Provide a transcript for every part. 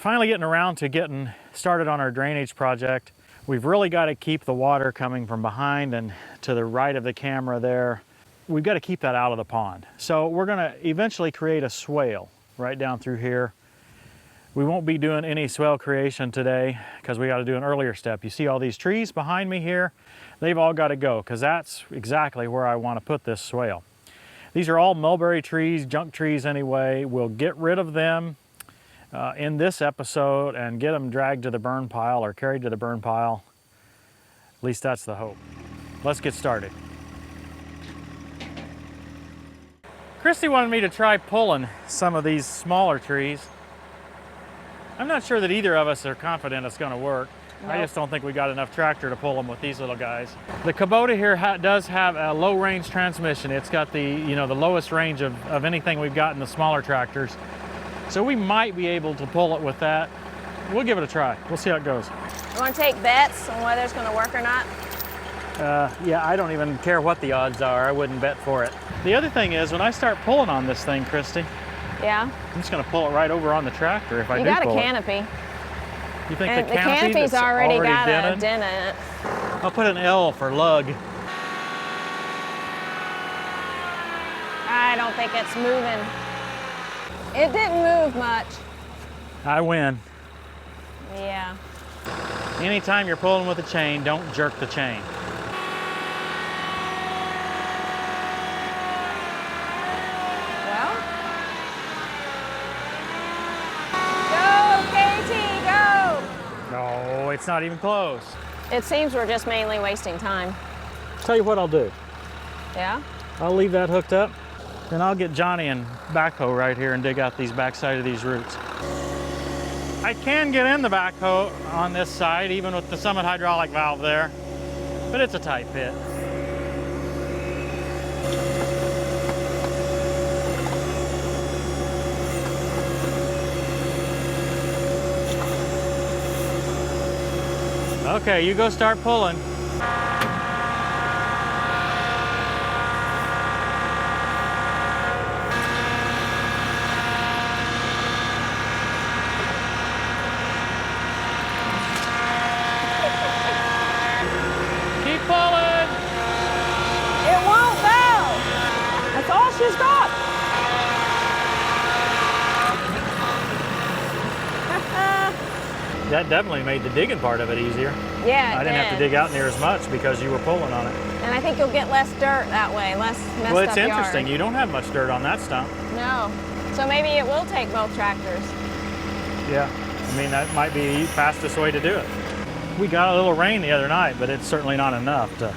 Finally getting around to getting started on our drainage project. We've really got to keep the water coming from behind and to the right of the camera there. We've got to keep that out of the pond. So we're going to eventually create a swale right down through here. We won't be doing any swale creation today because we got to do an earlier step. You see all these trees behind me here? They've all got to go because that's exactly where I want to put this swale. These are all mulberry trees, junk trees anyway. We'll get rid of them in this episode and get them dragged to the burn pile or carried to the burn pile. At least that's the hope. Let's get started. Christy wanted me to try pulling some of these smaller trees. I'm not sure that either of us are confident it's going to work. Nope. I just don't think we got enough tractor to pull them with these little guys. The Kubota here does have a low range transmission. It's got the the lowest range of anything we've got in the smaller tractors. So we might be able to pull it with that. We'll give it a try. We'll see how it goes. You want to take bets on whether it's going to work or not? Yeah, I don't even care what the odds are. I wouldn't bet for it. The other thing is when I start pulling on this thing, Christy, yeah, I'm just going to pull it right over on the tractor if I do pull it. You got a canopy. You think and the canopy's already got a dent in it? I'll put an L for lug. I don't think it's moving. It didn't move much. I win. Yeah. Anytime you're pulling with a chain, don't jerk the chain. Well. Go, KT, go! No, it's not even close. It seems we're just mainly wasting time. Tell you what I'll do. Yeah? I'll leave that hooked up, then I'll get Johnny and Backhoe right here and dig out these backside of these roots. I can get in the backhoe on this side, even with the Summit hydraulic valve there, but it's a tight pit. Okay, you go start pulling. She's got. That definitely made the digging part of it easier. Yeah, I didn't have to dig out near as much because you were pulling on it. And I think you'll get less dirt that way, less messed up. Well, it's interesting. You don't have much dirt on that stump. No. So maybe it will take both tractors. Yeah. I mean, that might be the fastest way to do it. We got a little rain the other night, but it's certainly not enough to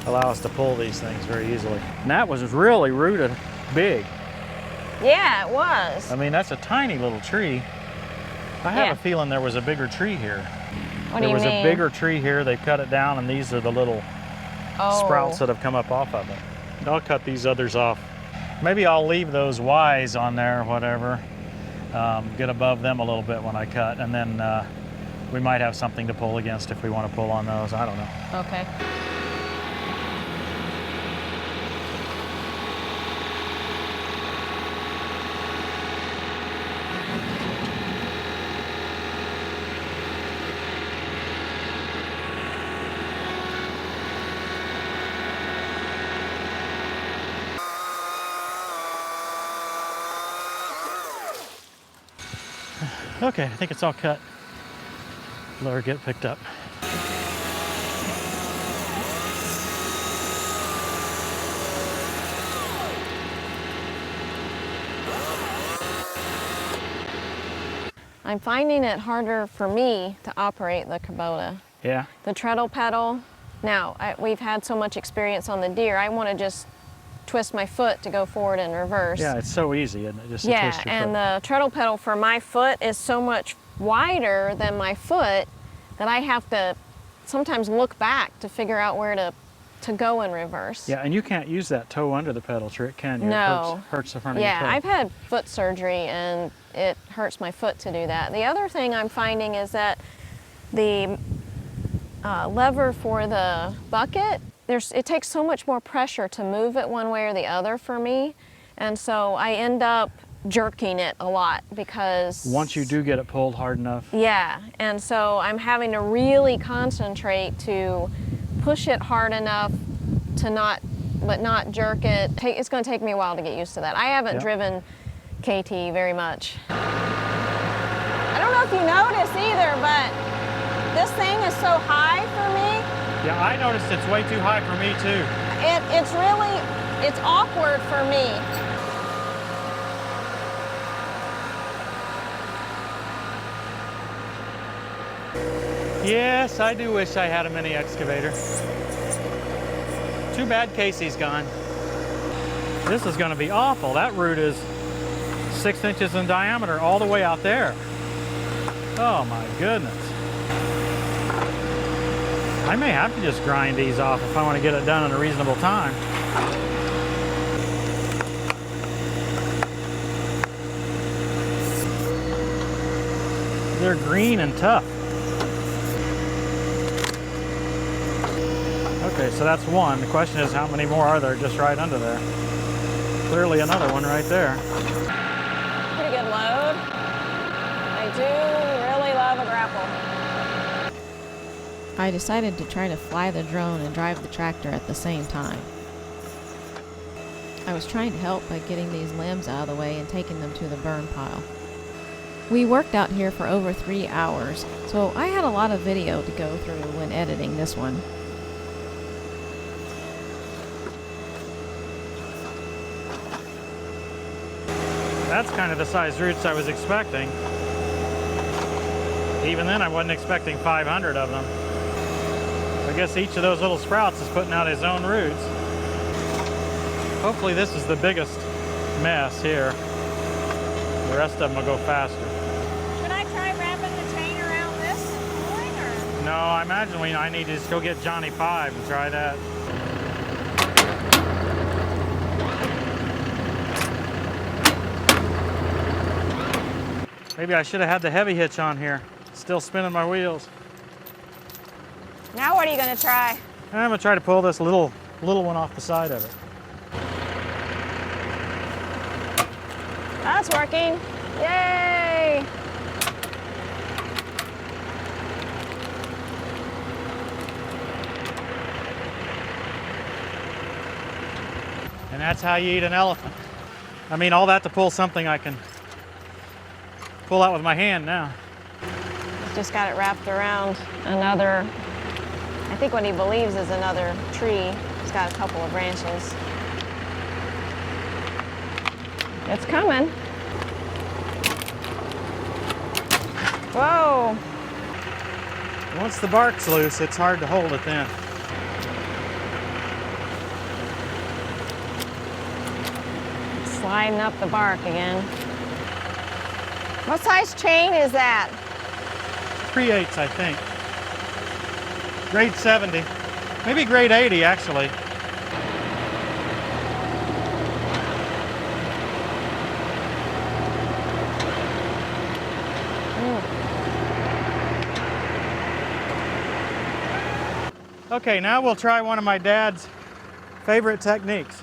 allow us to pull these things very easily. And that was really rooted big. Yeah, it was. I mean, that's a tiny little tree. I have a feeling there was a bigger tree here. What do you mean? There was a bigger tree here. They cut it down, and these are the little sprouts that have come up off of it. I'll cut these others off. Maybe I'll leave those Ys on there or whatever. Get above them a little bit when I cut, and then we might have something to pull against if we want to pull on those. I don't know. Okay. Okay, I think it's all cut. Let her get picked up. I'm finding it harder for me to operate the Kubota. Yeah. The treadle pedal. Now, we've had so much experience on the Deere, I want to just twist my foot to go forward and reverse. Yeah, it's so easy, isn't it? Just to twist your foot. And the treadle pedal for my foot is so much wider than my foot that I have to sometimes look back to figure out where to go in reverse. Yeah, and you can't use that toe under the pedal trick, can you? No. It hurts the front of your toe. Yeah, I've had foot surgery and it hurts my foot to do that. The other thing I'm finding is that the lever for the bucket, it takes so much more pressure to move it one way or the other for me. And so I end up jerking it a lot because once you do get it pulled hard enough. Yeah, and so I'm having to really concentrate to push it hard enough to not jerk it. It's going to take me a while to get used to that. I haven't driven KT very much. I don't know if you notice either, but this thing is so high for me. Yeah, I noticed it's way too high for me too. It's awkward for me. Yes, I do wish I had a mini excavator. Too bad Casey's gone. This is going to be awful. That root is 6 inches in diameter all the way out there. Oh my goodness. I may have to just grind these off if I want to get it done in a reasonable time. They're green and tough. Okay, so that's one. The question is, how many more are there just right under there? Clearly another one right there. Pretty good load. I do really love a grapple. I decided to try to fly the drone and drive the tractor at the same time. I was trying to help by getting these limbs out of the way and taking them to the burn pile. We worked out here for over 3 hours, so I had a lot of video to go through when editing this one. That's kind of the size roots I was expecting. Even then, I wasn't expecting 500 of them. I guess each of those little sprouts is putting out his own roots. Hopefully this is the biggest mess here. The rest of them will go faster. Should I try wrapping the chain around this and pulling, or? No, I imagine I need to just go get Johnny 5 and try that. Maybe I should have had the heavy hitch on here. Still spinning my wheels. Now what are you going to try? I'm going to try to pull this little one off the side of it. That's working. Yay! And that's how you eat an elephant. I mean, all that to pull something I can pull out with my hand now. Just got it wrapped around another, I think what he believes is another tree. It's got a couple of branches. It's coming. Whoa. Once the bark's loose, it's hard to hold it then. Sliding up the bark again. What size chain is that? 3/8, I think. Grade 70. Maybe grade 80, actually. Okay, now we'll try one of my dad's favorite techniques.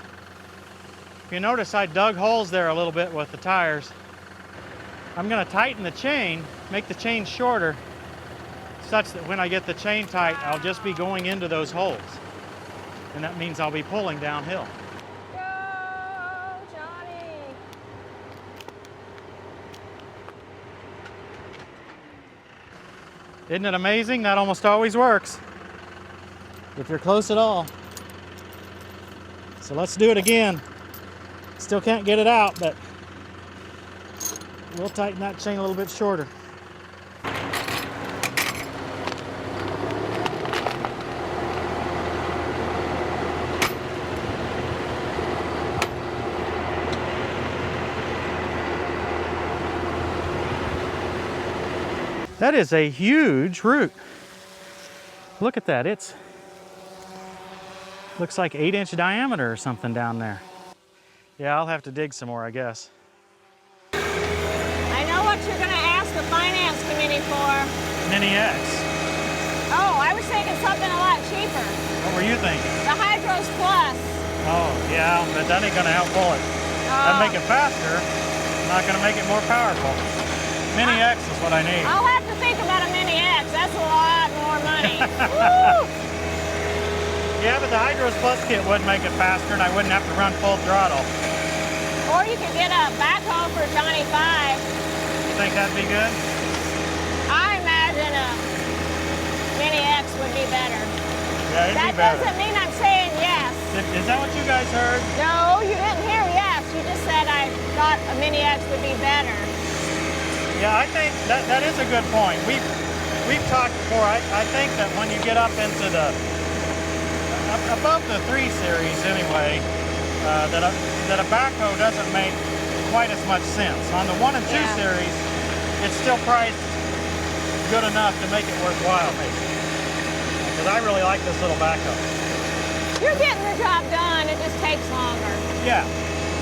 If you notice, I dug holes there a little bit with the tires. I'm going to tighten the chain, make the chain shorter, such that when I get the chain tight, I'll just be going into those holes. And that means I'll be pulling downhill. Go, Johnny! Isn't it amazing? That almost always works, if you're close at all. So let's do it again. Still can't get it out, but we'll tighten that chain a little bit shorter. That is a huge root. Look at that. It's looks like 8-inch diameter or something down there. Yeah, I'll have to dig some more, I guess. I know what you're going to ask the finance committee for. Mini X. Oh, I was thinking something a lot cheaper. What were you thinking? The Hydros Plus. Oh, yeah, but that ain't gonna help pull it. That'd make it faster. I'm not going to make it more powerful. Mini X is what I need. I'll have to think about a Mini X. That's a lot more money. Woo! Yeah, but the Hydros Plus kit would make it faster and I wouldn't have to run full throttle. Or you could get a backhoe for $25. You think that'd be good? I imagine a Mini X would be better. Yeah, it'd That be better. doesn't mean I'm saying yes. Is that what you guys heard? No, you didn't hear yes. You just said I thought a Mini X would be better. Yeah, I think that is a good point. We've talked before. I think that when you get up into the above the 3 series anyway, that a backhoe doesn't make quite as much sense. On the 1 and 2 series, it's still priced good enough to make it worthwhile, maybe. Because I really like this little backhoe. You're getting the job done. It just takes longer. Yeah.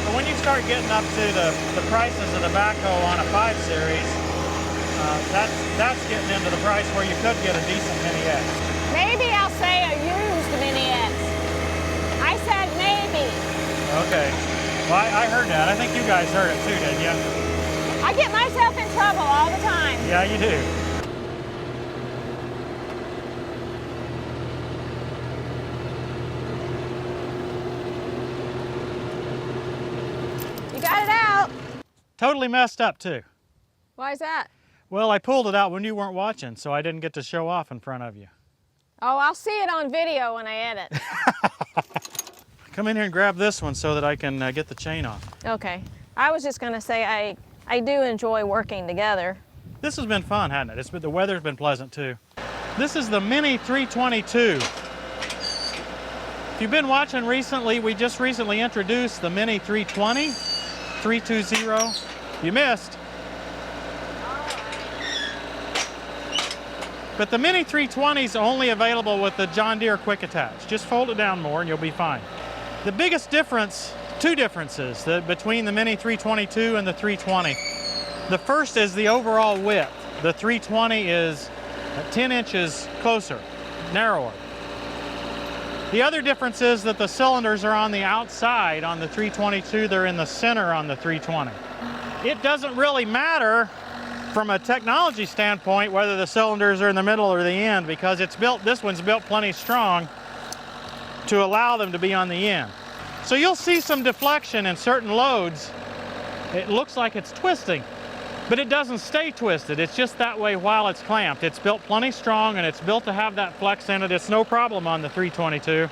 But when you start getting up to the prices of the backhoe on a 5 series, that's getting into the price where you could get a decent Mini X. Maybe I'll say a used Mini X. I said maybe. Okay. Well, I heard that. I think you guys heard it too, didn't you? I get myself in trouble all the time. Yeah, you do. You got it out. Totally messed up too. Why is that? Well, I pulled it out when you weren't watching, so I didn't get to show off in front of you. Oh, I'll see it on video when I edit. Come in here and grab this one so that I can get the chain off. Okay. I was just going to say I do enjoy working together. This has been fun, hasn't it? The weather's been pleasant too. This is the Mini 322. If you've been watching recently, we just recently introduced the Mini 320, 320. You missed. But the Mini 320 is only available with the John Deere Quick Attach. Just fold it down more and you'll be fine. The biggest difference, 2 differences between the Mini 322 and the 320. The first is the overall width. The 320 is 10 inches closer, narrower. The other difference is that the cylinders are on the outside on the 322, they're in the center on the 320. It doesn't really matter from a technology standpoint whether the cylinders are in the middle or the end, because this one's built plenty strong to allow them to be on the end. So you'll see some deflection in certain loads. It looks like it's twisting, but it doesn't stay twisted. It's just that way while it's clamped. It's built plenty strong and it's built to have that flex in it. It's no problem on the 322.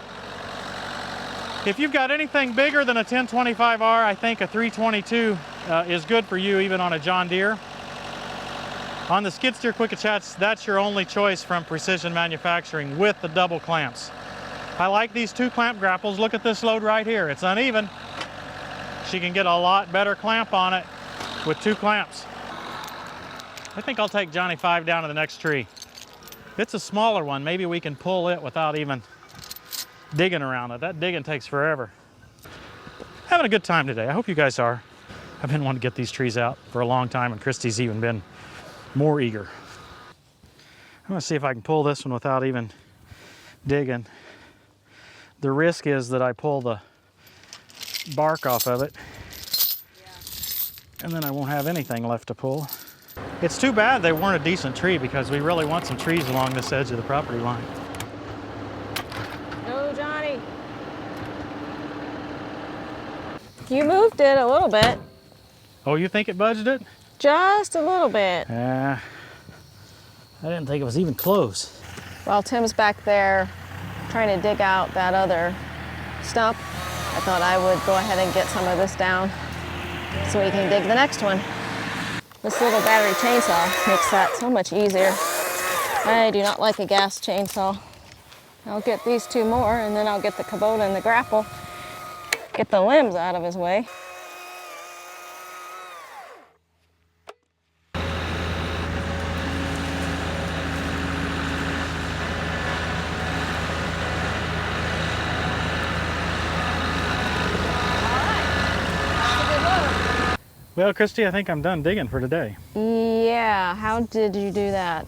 If you've got anything bigger than a 1025R, I think a 322 is good for you, even on a John Deere. On the skid steer quick attach, that's your only choice from Precision Manufacturing with the double clamps. I like these 2 clamp grapples. Look at this load right here. It's uneven. She can get a lot better clamp on it with 2 clamps. I think I'll take Johnny 5 down to the next tree. If it's a smaller one, maybe we can pull it without even digging around it. That digging takes forever. Having a good time today. I hope you guys are. I've been wanting to get these trees out for a long time, and Christy's even been more eager. I'm gonna see if I can pull this one without even digging. The risk is that I pull the bark off of it, and then I won't have anything left to pull. It's too bad they weren't a decent tree, because we really want some trees along this edge of the property line. Go, Johnny. You moved it a little bit. Oh, you think it budged it? Just a little bit. Yeah. I didn't think it was even close. While Tim's back there trying to dig out that other stump, I thought I would go ahead and get some of this down so we can dig the next one. This little battery chainsaw makes that so much easier. I do not like a gas chainsaw. I'll get these 2 more, and then I'll get the Kubota and the Grapple. Get the limbs out of his way. Well, Christy, I think I'm done digging for today. Yeah, how did you do that?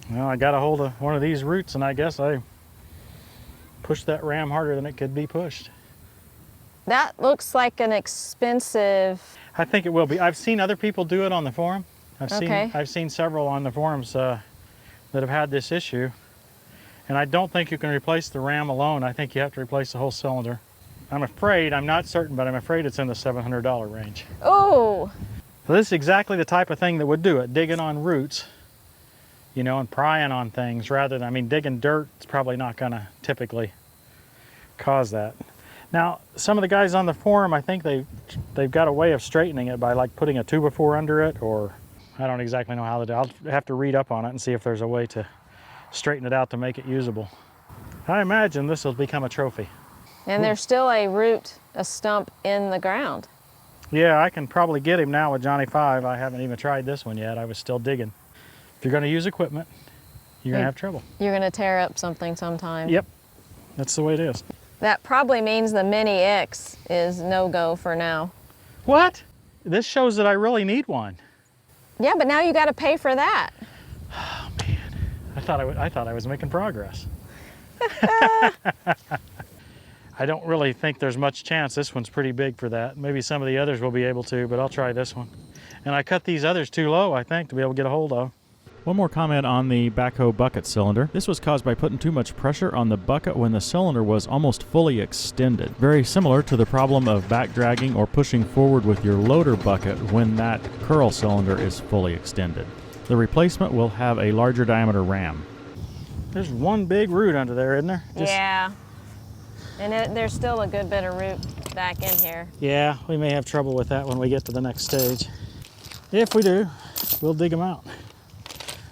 Well, I got a hold of one of these roots, and I guess I pushed that ram harder than it could be pushed. That looks like an expensive. I think it will be. I've seen other people do it on the forum. Okay. I've seen several on the forums that have had this issue. And I don't think you can replace the ram alone. I think you have to replace the whole cylinder. I'm afraid, I'm not certain, but I'm afraid it's in the $700 range. Oh! So this is exactly the type of thing that would do it, digging on roots, you know, and prying on things rather than, I mean, digging dirt is probably not gonna typically cause that. Now, some of the guys on the forum, I think they've got a way of straightening it by like putting a 2x4 under it, or I don't exactly know how to do it. I'll have to read up on it and see if there's a way to straighten it out to make it usable. I imagine this will become a trophy. And there's still a stump in the ground. Yeah, I can probably get him now with Johnny 5. I haven't even tried this one yet. I was still digging. If you're going to use equipment, you're going to have trouble. You're going to tear up something sometime. Yep, that's the way it is. That probably means the Mini X is no-go for now. What? This shows that I really need one. Yeah, but now you got to pay for that. Oh man, I thought I was making progress. I don't really think there's much chance. This one's pretty big for that. Maybe some of the others will be able to, but I'll try this one. And I cut these others too low, I think, to be able to get a hold of. One more comment on the Backhoe bucket cylinder. This was caused by putting too much pressure on the bucket when the cylinder was almost fully extended. Very similar to the problem of back dragging or pushing forward with your loader bucket when that curl cylinder is fully extended. The replacement will have a larger diameter ram. There's one big root under there, isn't there? Yeah. And there's still a good bit of root back in here. Yeah, we may have trouble with that when we get to the next stage. If we do, we'll dig them out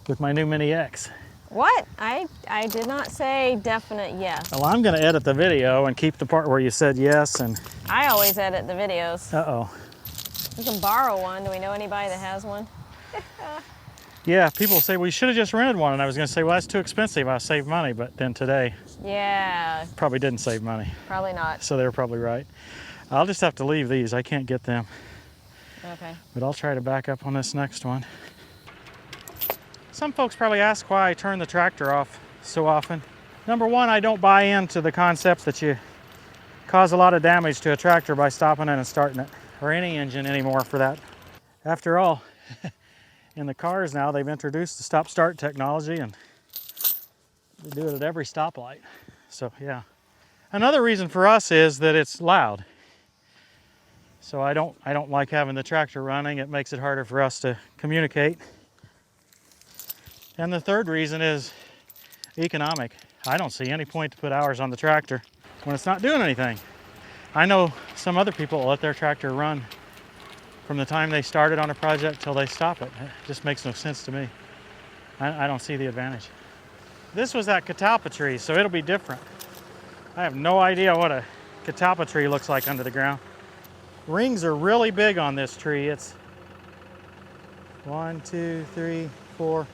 with my new Mini X. What? I did not say definite yes. Well, I'm gonna edit the video and keep the part where you said yes and... I always edit the videos. Uh-oh. We can borrow one. Do we know anybody that has one? Yeah, people say, we should have just rented one. And I was gonna say, well, that's too expensive. I'll save money. But then today, Yeah. probably didn't save money. Probably not. So they were probably right. I'll just have to leave these. I can't get them. Okay. But I'll try to back up on this next one. Some folks probably ask why I turn the tractor off so often. Number one, I don't buy into the concept that you cause a lot of damage to a tractor by stopping it and starting it, or any engine anymore for that. After all, in the cars now, they've introduced the stop-start technology and they do it at every stoplight. So yeah. Another reason for us is that it's loud. So I don't like having the tractor running. It makes it harder for us to communicate. And the third reason is economic. I don't see any point to put hours on the tractor when it's not doing anything. I know some other people let their tractor run from the time they started on a project till they stop it. It just makes no sense to me. I don't see the advantage. This was that catalpa tree, so it'll be different. I have no idea what a catalpa tree looks like under the ground. Rings are really big on this tree. It's 1, 2, 3, 4.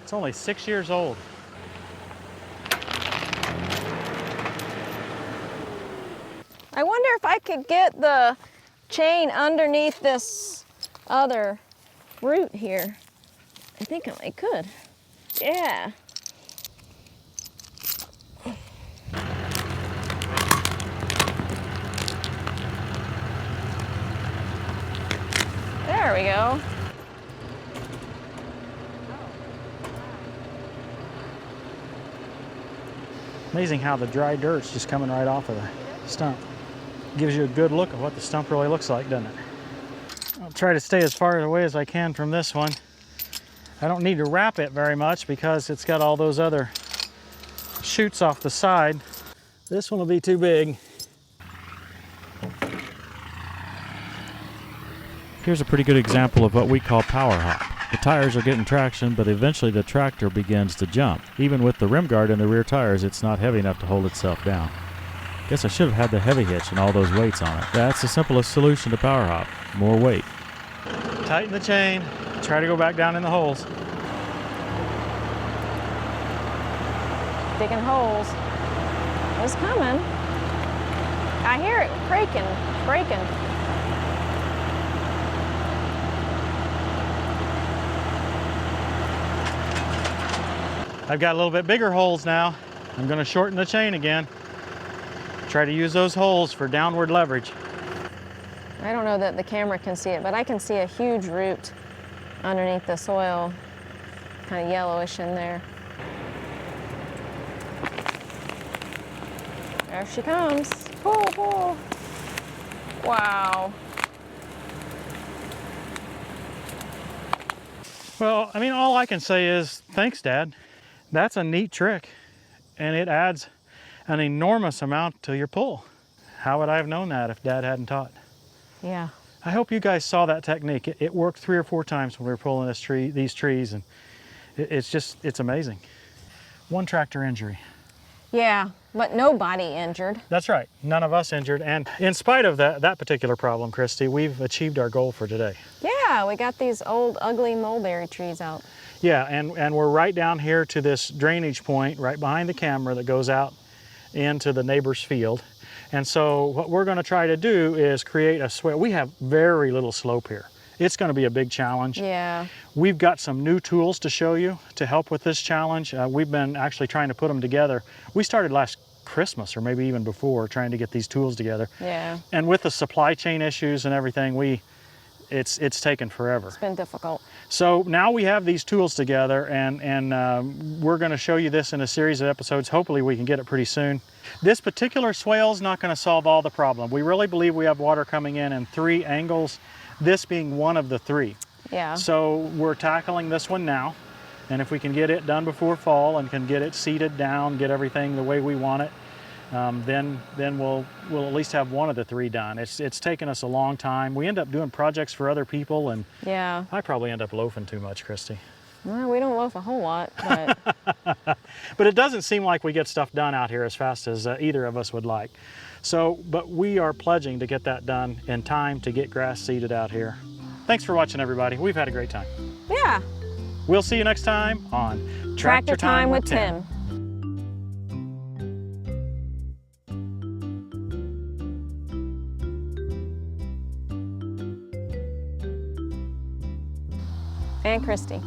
It's only 6 years old. I wonder if I could get the chain underneath this other root here. I think I could. Yeah. There we go. Amazing how the dry dirt's just coming right off of the stump. Gives you a good look at what the stump really looks like, doesn't it? I'll try to stay as far away as I can from this one. I don't need to wrap it very much because it's got all those other shoots off the side. This one will be too big. Here's a pretty good example of what we call power hop. The tires are getting traction, but eventually the tractor begins to jump. Even with the rim guard in the rear tires, it's not heavy enough to hold itself down. Guess I should have had the heavy hitch and all those weights on it. That's the simplest solution to power hop. More weight. Tighten the chain, try to go back down in the holes. Digging holes. It's coming. I hear it breaking. I've got a little bit bigger holes now. I'm going to shorten the chain again. Try to use those holes for downward leverage. I don't know that the camera can see it, but I can see a huge root underneath the soil, kind of yellowish in there. There she comes. Pull, pull. Wow. Well, I mean, all I can say is, thanks, Dad. That's a neat trick, and it adds an enormous amount to your pull. How would I have known that if Dad hadn't taught? Yeah. I hope you guys saw that technique. It worked 3 or 4 times when we were pulling these trees, and it's amazing. One tractor injury. Yeah, but nobody injured. That's right, none of us injured. And in spite of that particular problem, Christy, we've achieved our goal for today. Yeah, we got these old ugly mulberry trees out. Yeah, and we're right down here to this drainage point right behind the camera that goes out into the neighbor's field. And so what we're going to try to do is create a swale. We have very little slope here. It's going to be a big challenge. Yeah. We've got some new tools to show you to help with this challenge. We've been actually trying to put them together. We started last Christmas, or maybe even before, trying to get these tools together. Yeah. And with the supply chain issues and everything, it's taken forever. It's been difficult. So now we have these tools together, and we're going to show you this in a series of episodes. Hopefully we can get it pretty soon. This particular swale is not going to solve all the problem. We really believe we have water coming in 3 angles, this being one of the 3. Yeah. So we're tackling this one now, and if we can get it done before fall and can get it seated down, get everything the way we want it, then we'll at least have one of the 3 done. It's taken us a long time. We end up doing projects for other people, and yeah. I probably end up loafing too much, Christy. Well, we don't loaf a whole lot, but but it doesn't seem like we get stuff done out here as fast as either of us would like. So, but we are pledging to get that done in time to get grass seeded out here. Thanks for watching, everybody. We've had a great time. yeah. We'll see you next time on Tractor Time with Tim. And Christy.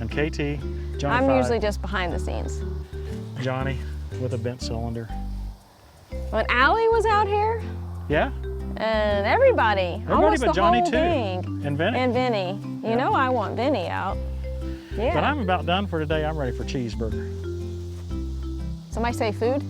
And KT, Johnny I'm 5, usually just behind the scenes. Johnny with a bent cylinder. When Allie was out here, Yeah, and everybody almost but the Johnny whole too. thing. And Vinny. And Vinny. You know I want Vinny out. Yeah. But I'm about done for today. I'm ready for cheeseburger. Somebody say food?